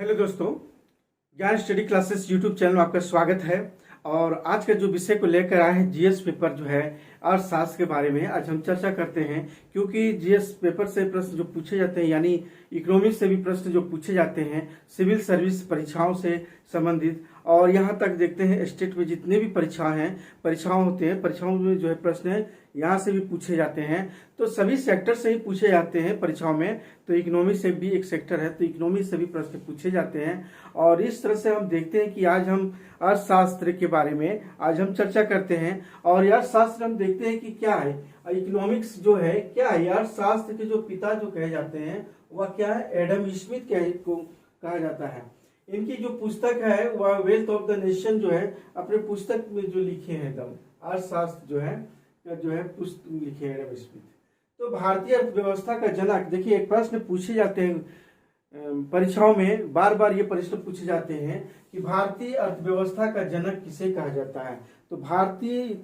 Hello दोस्तों, ज्ञान study classes YouTube channel में आपका स्वागत है। और आज का जो विषय को लेकर आए हैं जीएस पेपर जो है अर्थशास्त्र के बारे में आज हम चर्चा करते हैं। क्योंकि जीएस पेपर से प्रश्न जो पूछे जाते हैं यानी इकोनॉमिक्स से भी प्रश्न जो पूछे जाते हैं सिविल सर्विस परीक्षाओं से संबंधित, और यहाँ तक देखते हैं स्टेट में जितने भी परीक्षाओं होते हैं परीक्षाओं में जो है प्रश्न है यहाँ से भी पूछे जाते हैं। तो सभी सेक्टर से ही पूछे जाते हैं परीक्षाओं में। तो इकोनॉमिक्स से भी एक सेक्टर है, तो इकोनॉमिक्स से भी प्रश्न पूछे जाते हैं। और इस तरह से हम देखते हैं कि आज हम अर्थशास्त्र के बारे में आज हम चर्चा करते हैं। और अर्थशास्त्र हम देखते हैं कि क्या है इकोनॉमिक्स जो है, क्या है अर्थशास्त्र के जो पिता जो कहे जाते हैं वह क्या है, एडम स्मिथ को कहा जाता है। इनकी जो पुस्तक है वह वेल्थ ऑफ द नेशन जो है अपने पुस्तक में जो लिखे हैं एकदम अर्थशास्त्र जो है पुस्तक लिखे हैं एडम स्मिथ। तो भारतीय अर्थव्यवस्था का जनक, देखिए एक प्रश्न पूछे जाते हैं परीक्षाओं में, बार बार ये प्रश्न पूछे जाते हैं कि भारतीय अर्थव्यवस्था का जनक किसे कहा जाता है। तो भारतीय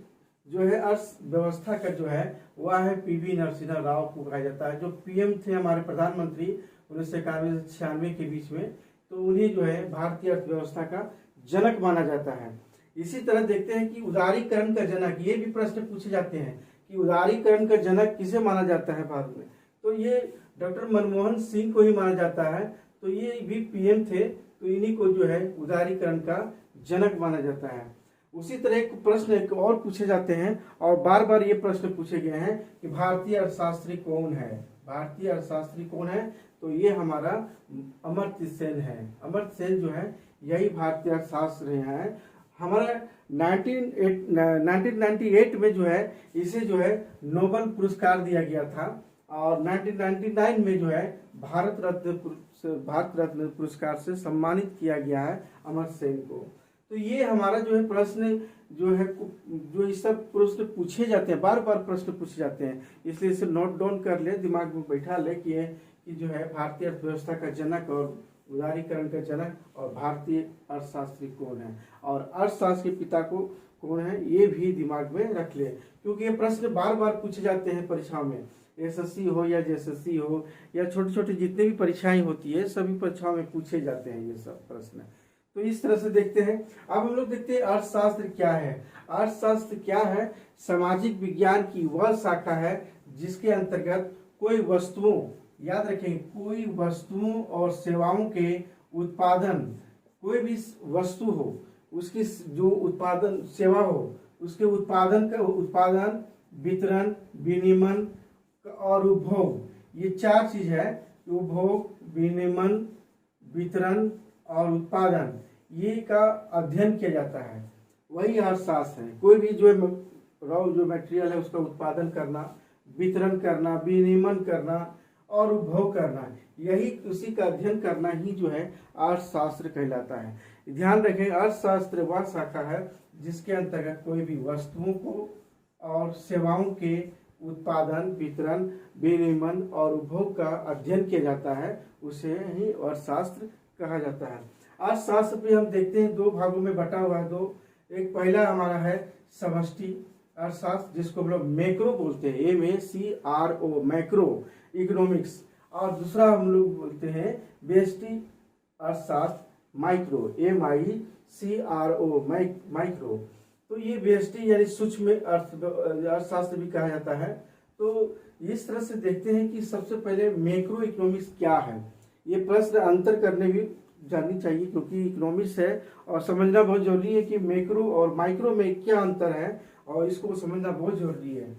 जो है अर्थव्यवस्था का जो है वह है पीवी नरसिम्हा राव को कहा जाता है, जो पीएम थे हमारे प्रधानमंत्री 1991 से 96 के बीच में। तो उन्हें जो है भारतीय अर्थव्यवस्था का जनक माना जाता है। इसी तरह देखते हैं कि उदारीकरण का जनक, ये भी प्रश्न पूछे जाते हैं कि उदारीकरण का जनक किसे माना जाता है भारत में। तो ये डॉक्टर मनमोहन सिंह को ही माना जाता है। तो ये भी पीएम थे, तो इन्हीं को जो है उदारीकरण का जनक माना जाता है। उसी तरह एक प्रश्न एक और पूछे जाते हैं और बार बार ये प्रश्न पूछे गए हैं कि भारतीय अर्थशास्त्री कौन है। भारतीय अर्थशास्त्री कौन है, तो ये हमारा अमर्त्य सेन है। अमर्त्य सेन जो है यही भारतीय अर्थशास्त्र है। हमारा 1998 में जो है इसे जो है नोबेल पुरस्कार दिया गया था। और 1999 में जो है भारत रत्न पुरस्कार से सम्मानित किया गया है अमर्त्य सेन को। तो ये हमारा जो है प्रश्न जो है जो इस सब प्रश्न पूछे जाते हैं, बार बार प्रश्न पूछे जाते हैं, इसलिए इसे नोट डाउन कर ले, दिमाग में बैठा ले कि जो है भारतीय अर्थव्यवस्था का जनक और उदारीकरण का जनक और भारतीय अर्थशास्त्री कौन है और अर्थशास्त्र के पिता को कौन है, ये भी दिमाग में रख ले। क्योंकि ये प्रश्न बार बार पूछे जाते हैं परीक्षाओं में, एसएससी हो या जेएसएससी हो या छोटे छोटे जितने भी परीक्षाएं होती है सभी परीक्षाओं में पूछे जाते हैं ये सब प्रश्न। तो इस तरह से देखते हैं। अब हम लोग देखते हैं अर्थशास्त्र क्या है। अर्थशास्त्र क्या है, सामाजिक विज्ञान की वह शाखा है जिसके अंतर्गत कोई वस्तुओं, याद रखें, कोई वस्तुओं और सेवाओं के उत्पादन, कोई भी वस्तु हो उसकी जो उत्पादन सेवा हो उसके उत्पादन, वितरण, विनिमय और उपभोग, ये चार चीज है। उपभोग, विनिमय, वितरण और उत्पादन, ये का अध्ययन किया जाता है, वही अर्थशास्त्र है। कोई भी जो रॉ जो मटेरियल है उसका उत्पादन करना, वितरण करना, विनिमय करना और उपभोग करना, यही उसी का अध्ययन करना ही जो है अर्थशास्त्र कहलाता है। ध्यान रखें, अर्थशास्त्र वह शाखा है जिसके अंतर्गत कोई भी वस्तुओं को और सेवाओं के उत्पादन, वितरण, विनिमय और उपभोग का अध्ययन किया जाता है, उसे ही अर्थशास्त्र कहा जाता है। अर्थशास्त्र भी हम देखते हैं दो भागों में बटा हुआ है। एक पहला हमारा है समष्टि अर्थशास्त्र जिसको हम लोग मैक्रो बोलते हैं, MACRO, मैक्रो इकोनॉमिक्स, और दूसरा हम लोग बोलते हैं व्यष्टि अर्थशास्त्र, माइक्रो, MICRO, माइक्रो। तो ये व्यष्टि यानी सूक्ष्म अर्थशास्त्र भी कहा जाता है। तो इस तरह से देखते हैं कि सबसे पहले मैक्रो इकोनॉमिक्स क्या है। ये प्रश्न अंतर करने भी जाननी चाहिए क्योंकि इकोनॉमिक्स है और समझना बहुत जरूरी है कि मैक्रो और माइक्रो में क्या अंतर है और इसको समझना बहुत जरूरी है।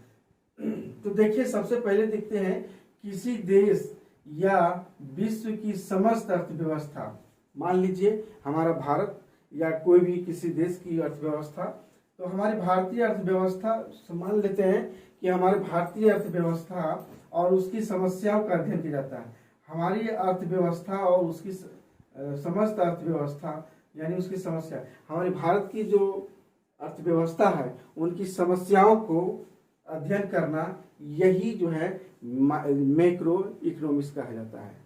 तो देखिए, सबसे पहले देखते हैं किसी देश या विश्व की समस्त अर्थव्यवस्था, मान लीजिए हमारा भारत या कोई भी किसी देश की अर्थव्यवस्था, तो हमारी भारतीय अर्थव्यवस्था मान लेते हैं कि हमारे भारतीय अर्थव्यवस्था और उसकी समस्याओं का अध्ययन किया जाता है। हमारी अर्थव्यवस्था और उसकी समस्त अर्थव्यवस्था यानी उसकी समस्या, हमारे भारत की जो अर्थव्यवस्था है उनकी समस्याओं को अध्ययन करना, यही जो है मैक्रो इकोनॉमिक्स कहा जाता है।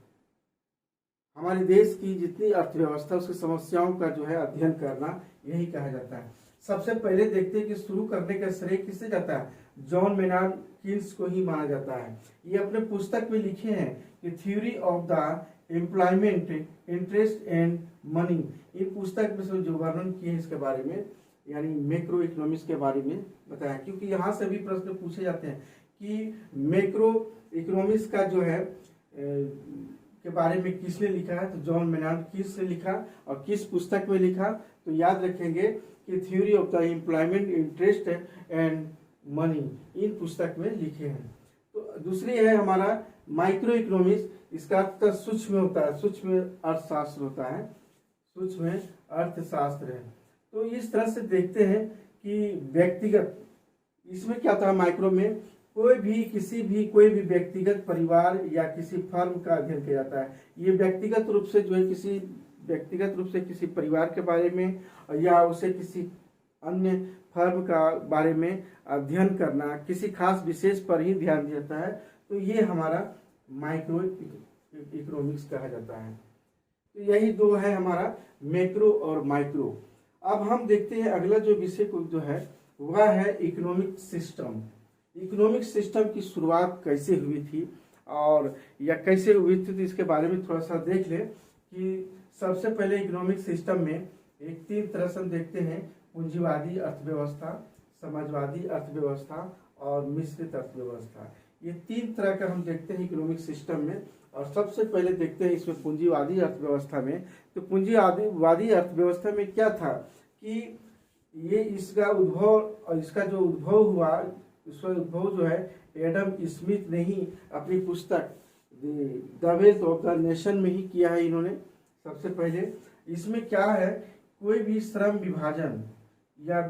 हमारे देश की जितनी अर्थव्यवस्था उसकी समस्याओं का जो है अध्ययन करना, यही कहा जाता है। सबसे पहले देखते हैं कि शुरू करने का श्रेय किससे जाता है। जॉन मेनार्ड कीन्स को ही माना जाता है। ये अपने पुस्तक में लिखे हैं कि theory of the employment, interest and money. ये पुस्तक में जो वर्णन किए हैं इसके बारे में, यानी मैक्रो इकोनॉमिक्स के बारे में बताया, क्योंकि यहाँ से भी प्रश्न पूछे जाते हैं कि मैक्रो इकोनॉमिक्स का जो है के बारे में किसने लिखा है। तो जॉन मेनार्ड कीन्स ने लिखा, और किस पुस्तक में लिखा, तो याद रखेंगे कि theory of the employment, interest and money, इन पुस्तक में लिखे हैं। तो दूसरी है हमारा माइक्रो इकोनॉमिक्स। इसका अर्थ सूक्ष्म होता है, सूक्ष्म अर्थशास्त्र होता है, सूक्ष्म अर्थशास्त्र है। तो इस तरह से देखते हैं कि व्यक्तिगत, इसमें क्या होता है माइक्रो में, कोई भी व्यक्तिगत परिवार या किसी फर्म का अध्ययन किया जाता है। ये व्यक्तिगत रूप से जो है किसी परिवार के बारे में या उसे किसी अन्य फर्म का बारे में अध्ययन करना, किसी खास विशेष पर ही ध्यान दिया जाता है। तो ये हमारा माइक्रो इकोनॉमिक्स कहा जाता है। तो यही दो है हमारा मैक्रो और माइक्रो। अब हम देखते हैं अगला जो विषय को जो है वह है इकोनॉमिक सिस्टम। इकोनॉमिक सिस्टम की शुरुआत कैसे हुई थी और या कैसे हुई थी, तो इसके बारे में थोड़ा सा देख लें कि सबसे पहले इकोनॉमिक सिस्टम में एक 3 तरह से हम देखते हैं, पूंजीवादी अर्थव्यवस्था, समाजवादी अर्थव्यवस्था और मिश्रित अर्थव्यवस्था। ये 3 तरह का हम देखते हैं इकोनॉमिक सिस्टम में। और सबसे पहले देखते हैं इसमें पूंजीवादी अर्थव्यवस्था में। तो पूंजीवादी अर्थव्यवस्था में क्या था कि ये इसका उद्भव हुआ, इसका उद्भव जो है एडम स्मिथ ने ही अपनी पुस्तक the wealth of the nation में ही किया है इन्होंने सबसे पहले। इसमें क्या है, कोई भी श्रम विभाजन या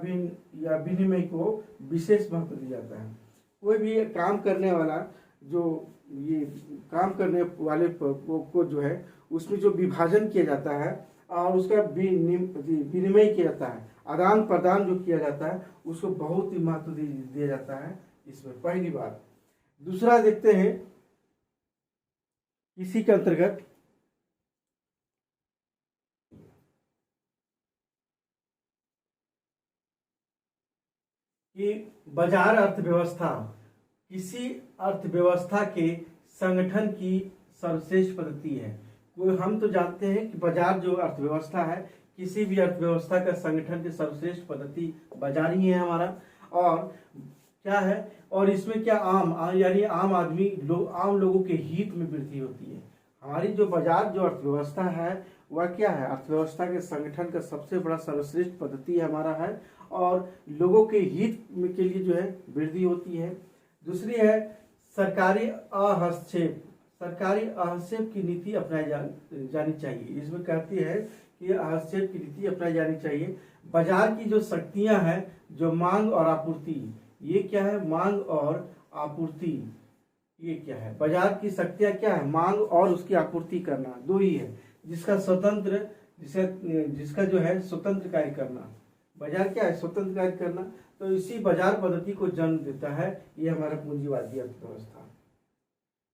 विनिमय को विशेष महत्व दिया जाता है। कोई भी काम करने वाला को जो है उसमें जो विभाजन किया जाता है और उसका विनिमय किया जाता है, आदान प्रदान जो किया जाता है, उसको बहुत ही महत्व दिया जाता है इसमें, पहली बात। दूसरा देखते हैं इसी के अंतर्गत कि बाजार अर्थव्यवस्था किसी अर्थव्यवस्था के संगठन की सर्वश्रेष्ठ पद्धति है। हम तो जानते हैं कि बाजार जो अर्थव्यवस्था है, किसी भी अर्थव्यवस्था का संगठन की सर्वश्रेष्ठ पद्धति बाजार ही है हमारा। और क्या है, और इसमें क्या यानी आम लोगों के हित में वृद्धि होती है। हमारी जो बाजार जो अर्थव्यवस्था है वह क्या है, अर्थव्यवस्था के संगठन का सबसे बड़ा सर्वश्रेष्ठ पद्धति हमारा है और लोगों के हित के लिए जो है वृद्धि होती है। दूसरी है सरकारी हस्तक्षेप की नीति अपनाई जानी चाहिए। इसमें कहती है कि हस्तक्षेप की नीति अपनाई जानी चाहिए। बाजार की जो शक्तियां हैं, जो मांग और आपूर्ति, ये क्या है, मांग और आपूर्ति, ये क्या है, बाजार की शक्तियां क्या है, मांग और उसकी आपूर्ति करना, दो ही है। जिसका जो है स्वतंत्र कार्य करना, बाजार क्या है, स्वतंत्र कार्य करना। तो इसी बाजार पद्धति को जन्म देता है ये हमारा पूंजीवादी अर्थव्यवस्था।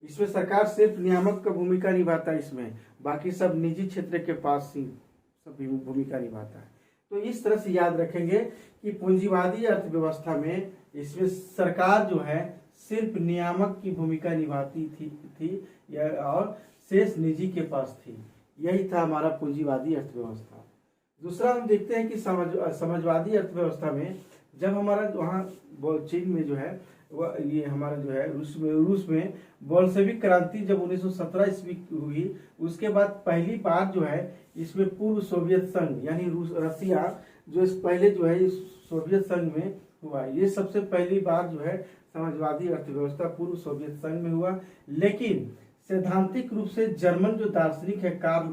इसमें सरकार सिर्फ नियामक का भूमिका निभाता है, इसमें बाकी सब निजी क्षेत्र के पास ही सब भूमिका निभाता है। तो इस तरह से याद रखेंगे कि पूंजीवादी अर्थव्यवस्था में इसमें सरकार जो है सिर्फ नियामक की भूमिका निभाती थी और शेष निजी के पास थी। यही था हमारा पूंजीवादी अर्थव्यवस्था। दूसरा हम देखते हैं कि समाजवादी अर्थव्यवस्था में जब हमारा वहाँ चीन में जो है ये हमारा जो है रूस में बोल्शेविक क्रांति जब 1917 ईस्वी हुई, उसके बाद पहली बार जो है इसमें पूर्व सोवियत संघ यानी रसिया जो इस पहले जो है इस सोवियत संघ में हुआ। ये सबसे पहली बार जो है समाजवादी अर्थव्यवस्था पूर्व सोवियत संघ में हुआ। लेकिन सैद्धांतिक रूप से जर्मन जो दार्शनिक है कार्ल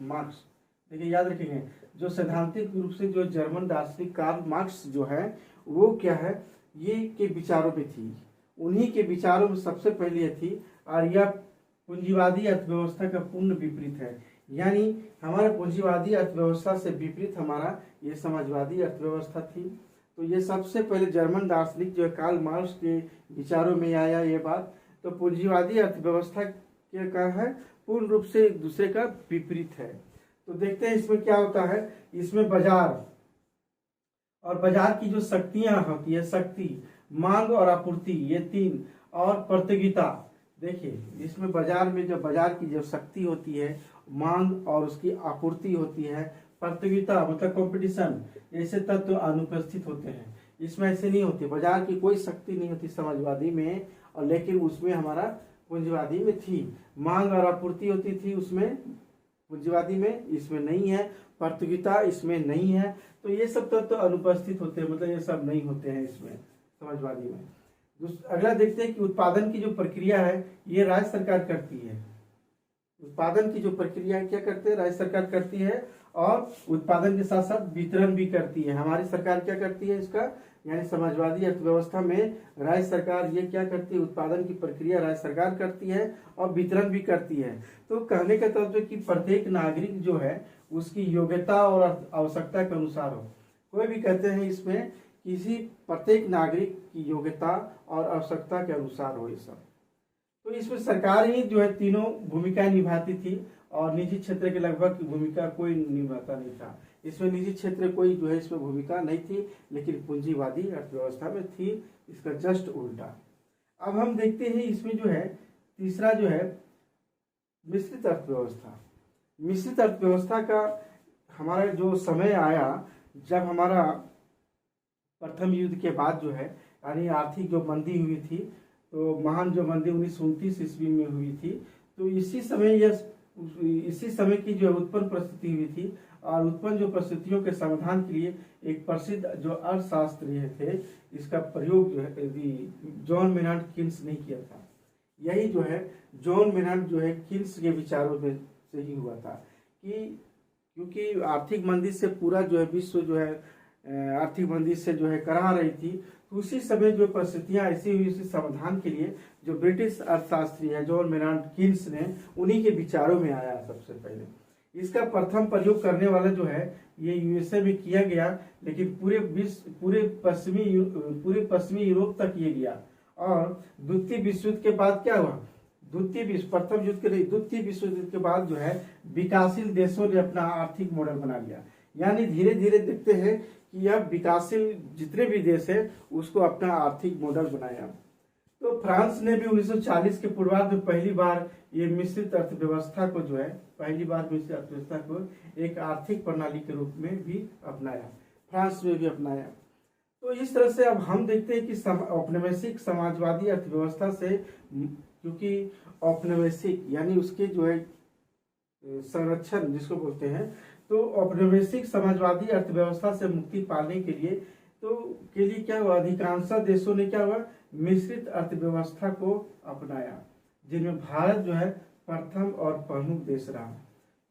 मार्क्स, देखिए याद रखेंगे, जो सैद्धांतिक रूप से जो जर्मन दार्शनिक कार्ल मार्क्स जो है वो क्या है, ये के विचारों पे थी। उन्हीं के विचारों में सबसे पहले ये थी और यह पूंजीवादी अर्थव्यवस्था का पूर्ण विपरीत है। यानी हमारा पूंजीवादी अर्थव्यवस्था से विपरीत हमारा ये समाजवादी अर्थव्यवस्था थी। तो ये सबसे पहले जर्मन दार्शनिक जो है कार्ल मार्क्स के विचारों में आया ये बात। तो पूंजीवादी अर्थव्यवस्था क्या है, पूर्ण रूप से एक दूसरे का विपरीत है। तो देखते हैं इसमें क्या होता है। इसमें बाजार और बाजार की जो शक्तियां होती है, शक्ति, मांग और आपूर्ति, ये तीन, और प्रतियोगिता। देखिए इसमें बाजार में जब बाजार की जब शक्ति होती है, मांग और उसकी आपूर्ति होती है, प्रतियोगिता मतलब कंपटीशन, ऐसे तत्व अनुपस्थित होते हैं। इसमें ऐसे नहीं होती, बाजार की कोई शक्ति नहीं होती समाजवादी में, और लेकिन उसमें हमारा पूंजीवादी में थी। मांग और आपूर्ति होती थी उसमें पूंजीवादी में, इसमें नहीं है। प्रतियोगिता इसमें नहीं है। तो ये सब तत्व अनुपस्थित होते हैं, मतलब ये सब नहीं होते हैं इसमें समाजवादी में। अगला देखते हैं कि उत्पादन की जो प्रक्रिया है ये राज्य सरकार करती है। उत्पादन की जो प्रक्रिया क्या करते हैं, राज्य सरकार करती है, और उत्पादन के साथ साथ वितरण भी करती है। हमारी सरकार क्या करती है इसका, यानी समाजवादी अर्थव्यवस्था में राज्य सरकार ये क्या करती है, उत्पादन की प्रक्रिया राज्य सरकार करती है और वितरण भी करती है। तो कहने का तात्पर्य कि प्रत्येक नागरिक जो है उसकी योग्यता और आवश्यकता के अनुसार हो। कोई भी कहते हैं इसमें किसी प्रत्येक नागरिक की योग्यता और आवश्यकता के अनुसार हो ये सब। तो इसमें सरकार ही जो है तीनों भूमिकाएं निभाती थी, और निजी क्षेत्र के लगभग भूमिका कोई निभाता नहीं था। इसमें निजी क्षेत्र कोई जो है इसमें भूमिका नहीं थी, लेकिन पूंजीवादी अर्थव्यवस्था में थी, इसका जस्ट उल्टा। अब हम देखते हैं इसमें जो है तीसरा जो है मिश्रित अर्थव्यवस्था। मिश्रित अर्थव्यवस्था का हमारा जो समय आया, जब हमारा प्रथम युद्ध के बाद जो है यानी आर्थिक जो मंदी हुई थी, तो महान जो मंदी 1929 ईस्वी में हुई थी, तो इसी समय की जो उत्पन्न परिस्थिति हुई थी, और उत्पन्न जो परिस्थितियों के समाधान के लिए एक प्रसिद्ध जो अर्थशास्त्री थे, इसका प्रयोग जो है जॉन मेनार्ड कीन्स ने किया था। यही जो है जॉन मेनार्ड जो है कीन्स के विचारों में से ही हुआ था कि क्योंकि आर्थिक मंदी से पूरा जो है विश्व जो है आर्थिक मंदी से जो है करा रही थी, तो उसी समय जो परिस्थितियां ऐसी हुई, उसी समाधान के लिए जो ब्रिटिश अर्थशास्त्री है जॉन मेनार्ड कीन्स ने, उन्हीं के विचारों में आया सबसे पहले। इसका प्रथम प्रयोग करने वाला जो है ये यूएसए में किया गया, लेकिन पूरे विश्व पूरे पश्चिमी यूरोप तक ये गया। और द्वितीय विश्व युद्ध के बाद क्या हुआ, प्रथम युद्ध के लिए द्वितीय विश्व युद्ध के बाद जो है विकासशील देशों ने अपना आर्थिक मॉडल बना लिया। यानी धीरे धीरे देखते हैं कि अब विकासशील जितने भी देश है उसको अपना आर्थिक मॉडल बनाया। तो फ्रांस ने भी 1940 के पूर्वार्ध में पहली बार ये मिश्रित अर्थव्यवस्था को जो है मिश्रित अर्थव्यवस्था को एक आर्थिक प्रणाली के रूप में भी अपनाया, फ्रांस में भी अपनाया। तो इस तरह से अब हम देखते हैं कि औपनिवेशिक समाजवादी अर्थव्यवस्था से, क्योंकि औपनिवेशिक यानी उसके जो है संरक्षण जिसको बोलते हैं, तो औपनिवेशिक समाजवादी अर्थव्यवस्था से मुक्ति पाने के लिए क्या हुआ, अधिकांश देशों ने क्या हुआ, मिश्रित अर्थव्यवस्था को अपनाया, जिनमें भारत जो है प्रथम और प्रमुख देश रहा।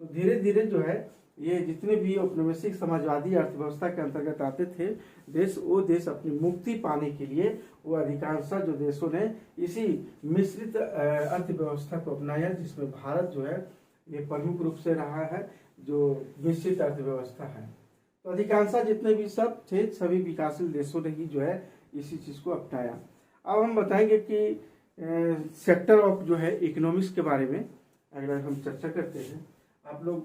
तो धीरे धीरे जो है ये जितने भी औपनिवेशिक समाजवादी अर्थव्यवस्था के अंतर्गत आते थे देश, वो देश अपनी मुक्ति पाने के लिए वो अधिकांश जो देशों ने इसी मिश्रित अर्थव्यवस्था को अपनाया, जिसमें भारत जो है ये प्रमुख रूप से रहा है, जो मिश्रित अर्थव्यवस्था है। तो अधिकांश जितने भी सब थे सभी विकासशील देशों ने ही जो है इसी चीज को अपनाया। अब हम बताएंगे कि सेक्टर ऑफ जो है इकोनॉमिक्स के बारे में अगर हम चर्चा करते हैं, आप लोग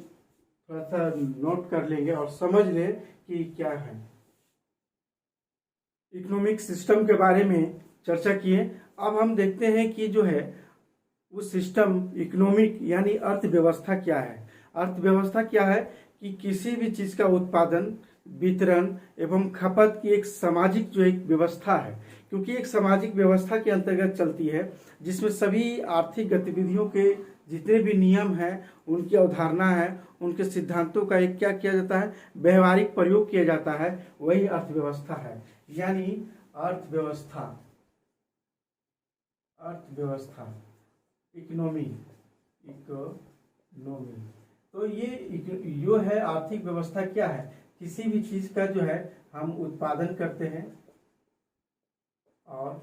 थोड़ा सा नोट कर लेंगे और समझ लें कि क्या है। इकोनॉमिक सिस्टम के बारे में चर्चा किए। अब हम देखते हैं कि जो है वो सिस्टम इकोनॉमिक यानी अर्थव्यवस्था क्या है। अर्थव्यवस्था क्या है कि किसी भी चीज का उत्पादन, वितरण एवं खपत की एक सामाजिक जो एक व्यवस्था है, क्योंकि एक सामाजिक व्यवस्था के अंतर्गत चलती है, जिसमें सभी आर्थिक गतिविधियों के जितने भी नियम हैं, उनकी अवधारणा है, उनके सिद्धांतों का एक क्या किया जाता है, व्यवहारिक प्रयोग किया जाता है, वही अर्थव्यवस्था है। यानी अर्थव्यवस्था इकोनॉमी तो ये जो है आर्थिक व्यवस्था क्या है, किसी भी चीज का जो है हम उत्पादन करते हैं और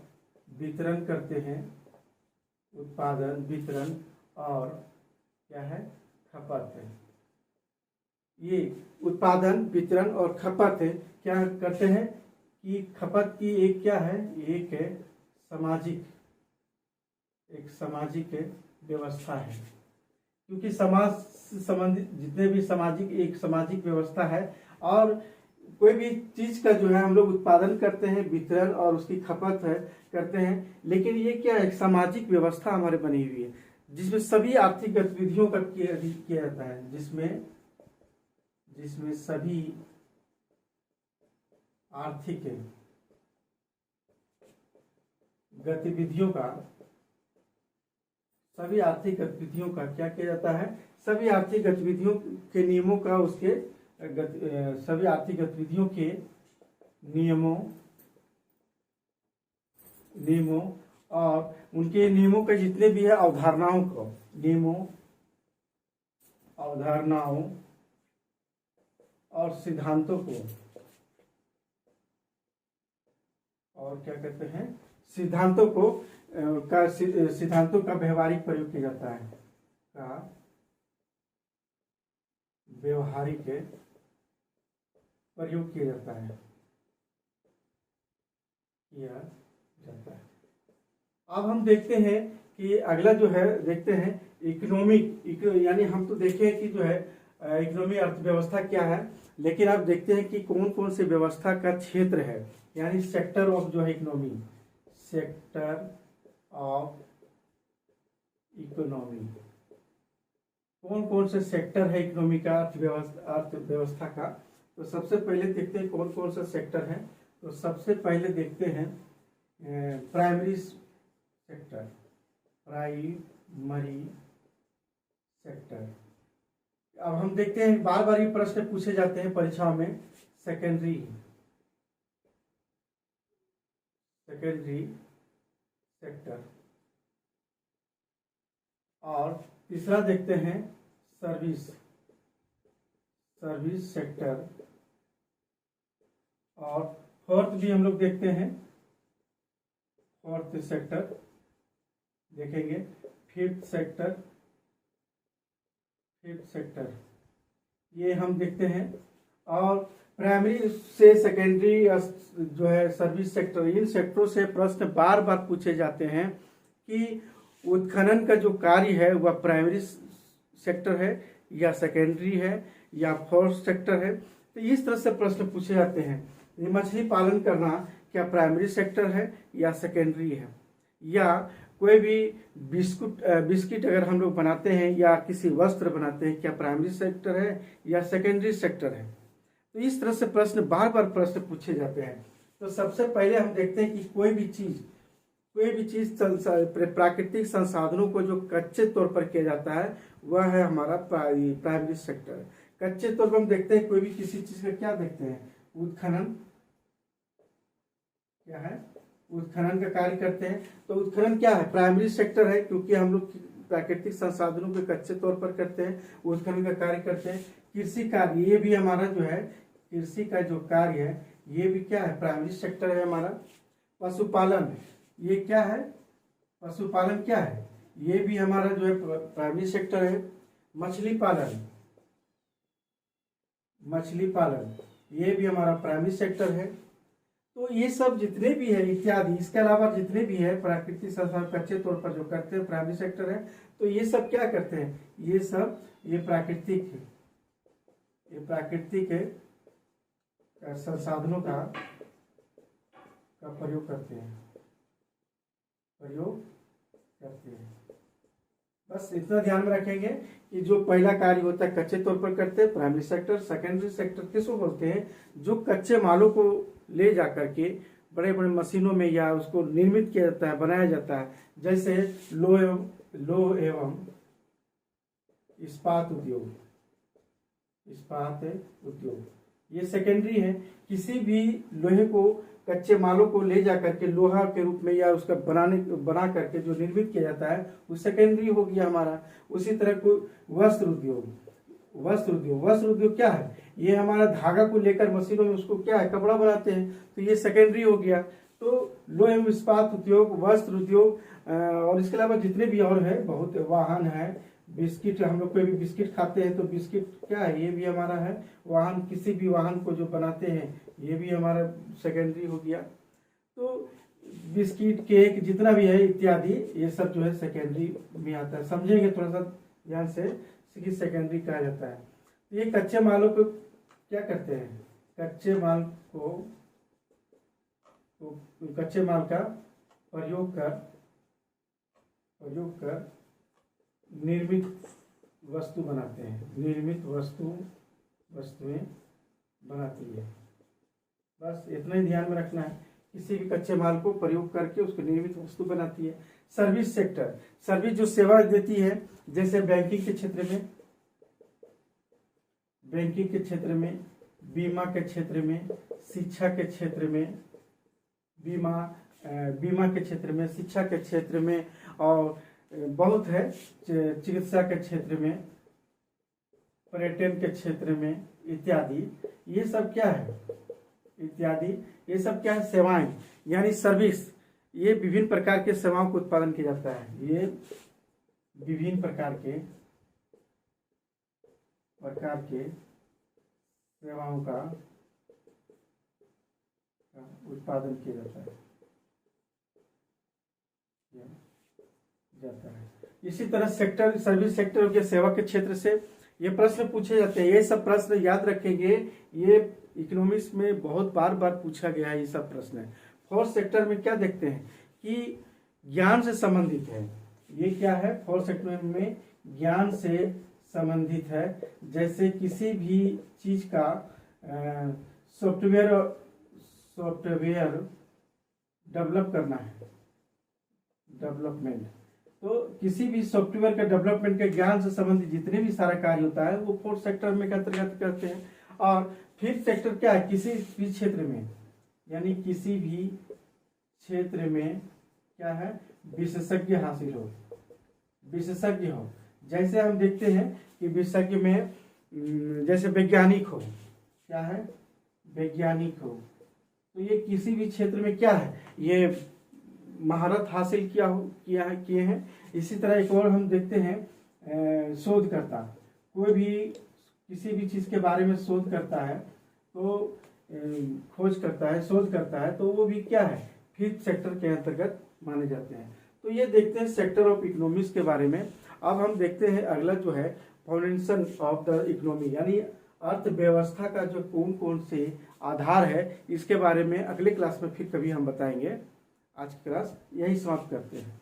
वितरण करते हैं, उत्पादन, वितरण और क्या है, खपत है। ये उत्पादन, वितरण और खपत है क्या करते हैं कि खपत की एक क्या है, एक है सामाजिक व्यवस्था है, क्योंकि समाज से संबंधित जितने भी एक सामाजिक व्यवस्था है, और कोई भी चीज का जो है हम लोग उत्पादन करते हैं, वितरण और उसकी खपत है करते हैं, लेकिन ये क्या है, एक सामाजिक व्यवस्था हमारे बनी हुई है जिसमें सभी आर्थिक गतिविधियों का किया जाता है, जिसमें जिसमें सभी आर्थिक गतिविधियों का सभी आर्थिक गतिविधियों का क्या किया जाता है, सभी आर्थिक गतिविधियों के नियमों का उसके सभी आर्थिक गतिविधियों के नियमों और उनके नियमों के जितने भी है अवधारणाओं को, अवधारणाओं और सिद्धांतों को, और क्या कहते हैं, सिद्धांतों का व्यवहारिक प्रयोग किया जाता है, व्यवहारिक प्रयोग किया जाता है। अब हम देखते हैं कि अगला जो है देखते हैं इकोनॉमिक, यानी हम तो देखें कि जो है इकोनॉमी अर्थव्यवस्था क्या है, लेकिन आप देखते हैं कि कौन कौन से व्यवस्था का क्षेत्र है, यानी सेक्टर ऑफ जो है इकोनॉमी, सेक्टर ऑफ इकोनॉमी, कौन कौन से सेक्टर है इकोनॉमी का, अर्थव्यवस्था का। तो सबसे पहले देखते हैं कौन कौन सा सेक्टर है। तो सबसे पहले देखते हैं प्राइमरी सेक्टर, प्राइमरी सेक्टर। अब हम देखते हैं बार बार ये प्रश्न पूछे जाते हैं परीक्षाओं में, सेकेंडरी सेक्टर, और तीसरा देखते हैं सर्विस सेक्टर, और फोर्थ भी हम लोग देखते हैं, फोर्थ सेक्टर देखेंगे, फिफ्थ सेक्टर ये हम देखते हैं। और प्राइमरी से सेकेंडरी जो है सर्विस सेक्टर, इन सेक्टरों से प्रश्न बार बार पूछे जाते हैं कि उत्खनन का जो कार्य है वह प्राइमरी सेक्टर है या सेकेंडरी है या फोर्थ सेक्टर है। तो इस तरह से प्रश्न पूछे जाते हैं। ये मछली पालन करना क्या प्राइमरी सेक्टर है या सेकेंडरी है, या कोई भी बिस्किट अगर हम लोग बनाते हैं या किसी वस्त्र बनाते हैं, क्या प्राइमरी सेक्टर है या सेकेंडरी सेक्टर है। तो इस तरह से प्रश्न बार बार प्रश्न पूछे जाते हैं। तो सबसे पहले हम देखते हैं कि कोई भी चीज प्राकृतिक संसाधनों को जो कच्चे तौर पर किया जाता है वह है हमारा प्राइमरी सेक्टर। कच्चे तौर पर हम देखते हैं कोई भी किसी चीज का क्या देखते हैं, उत्खनन क्या है, उत्खनन का कार्य करते हैं। तो उत्खनन क्या है, प्राइमरी सेक्टर है, क्योंकि हम लोग प्राकृतिक संसाधनों को कच्चे तौर पर करते हैं, उत्खनन का कार्य करते हैं। कृषि कार्य, ये भी हमारा जो है कृषि का जो कार्य है ये भी क्या है, प्राइमरी सेक्टर है हमारा। पशुपालन, ये क्या है, पशुपालन क्या है, ये भी हमारा जो है प्राइमरी सेक्टर है। मछली पालन ये भी हमारा प्राइमरी सेक्टर है। तो ये सब जितने भी है इत्यादि, इसके अलावा जितने भी है प्राकृतिक संसाधन कच्चे तौर पर जो करते हैं प्राइमरी सेक्टर है। तो ये सब क्या करते हैं, ये सब ये प्राकृतिक संसाधनों का प्रयोग करते हैं, बस इतना ध्यान में रखेंगे कि जो पहला कार्य होता है कच्चे तौर पर करते हैं प्राइमरी सेक्टर। सेकेंडरी सेक्टर किसको बोलते हैं, जो कच्चे मालों को ले जाकर के बड़े बड़े मशीनों में या उसको निर्मित किया जाता है, बनाया जाता है, जैसे लोह एवं इस्पात उद्योग, ये सेकेंडरी है। किसी भी लोहे को कच्चे मालों को ले जाकर के लोहा के रूप में या उसका बना करके जो निर्मित किया जाता है वो सेकेंडरी हो गया हमारा। उसी तरह को वस्त्र उद्योग क्या है, ये हमारा धागा को लेकर मशीनों में उसको क्या है, कपड़ा बनाते हैं, तो ये सेकेंडरी हो गया। तो लोह एवं इस्पात उद्योग, वस्त्र उद्योग, और इसके अलावा जितने भी और है बहुत, वाहन है, बिस्किट, हम लोग कोई भी बिस्किट खाते हैं तो बिस्किट क्या है, ये भी हमारा है। वाहन, किसी भी वाहन को जो बनाते हैं ये भी हमारा सेकेंडरी हो गया। तो बिस्किट, केक, जितना भी है इत्यादि, ये सब जो है सेकेंडरी में आता है। समझेंगे थोड़ा सा ध्यान से कि सेकेंडरी कहा जाता है। तो ये कच्चे मालों को क्या करते हैं, कच्चे माल का प्रयोग कर निर्मित वस्तु बनाते हैं, निर्मित वस्तुएं बनाती है। बस इतना ही ध्यान में रखना है, किसी भी कच्चे माल को प्रयोग करके उसको निर्मित वस्तु बनाती है। सर्विस सेक्टर, सर्विस जो सेवा देती है, जैसे बैंकिंग के क्षेत्र में, बीमा के क्षेत्र में, शिक्षा के क्षेत्र में, बीमा के क्षेत्र में, शिक्षा के क्षेत्र में, और बहुत है, चिकित्सा के क्षेत्र में, पर्यटन के क्षेत्र में इत्यादि। ये सब क्या है इत्यादि, ये सब क्या है, सेवाएं यानी सर्विस। ये विभिन्न प्रकार के सेवाओं का उत्पादन किया जाता है। ये विभिन्न प्रकार के सेवाओं का उत्पादन किया जाता है। इसी तरह सर्विस सेक्टर के सेवा के क्षेत्र से ये प्रश्न पूछे जाते हैं। ये सब प्रश्न याद रखेंगे, ये इकोनॉमिक्स में बहुत बार पूछा गया है। ये सब प्रश्न है। फोर्थ सेक्टर में क्या देखते हैं कि ज्ञान से संबंधित है। ये क्या है, फोर्थ सेक्टर में ज्ञान से संबंधित है। जैसे किसी भी चीज का सॉफ्टवेयर डेवलप करना है, डेवलपमेंट, तो किसी भी सॉफ्टवेयर के डेवलपमेंट के ज्ञान से संबंधित जितने भी सारा कार्य होता है वो फोर्थ सेक्टर में अंतर्गत करते हैं। और फिफ्थ सेक्टर क्या है, किसी भी क्षेत्र में, यानी किसी भी क्षेत्र में क्या है, विशेषज्ञ हासिल हो, विशेषज्ञ हो। जैसे हम देखते हैं कि विशेषज्ञ में जैसे वैज्ञानिक हो, क्या है, वैज्ञानिक हो, तो ये किसी भी क्षेत्र में क्या है, ये महारत हासिल किए हैं। इसी तरह एक और हम देखते हैं, शोधकर्ता, कोई भी किसी भी चीज के बारे में शोध करता है, तो खोज करता है, शोध करता है, तो वो भी क्या है, फिफ्थ सेक्टर के अंतर्गत माने जाते हैं। तो ये देखते हैं सेक्टर ऑफ इकोनॉमिक्स के बारे में। अब हम देखते हैं अगला जो है फाउंडेशन ऑफ द इकोनॉमी, यानी अर्थव्यवस्था का जो कौन कौन से आधार है, इसके बारे में अगले क्लास में फिर कभी हम बताएंगे। आज की क्लास यही समाप्त करते हैं।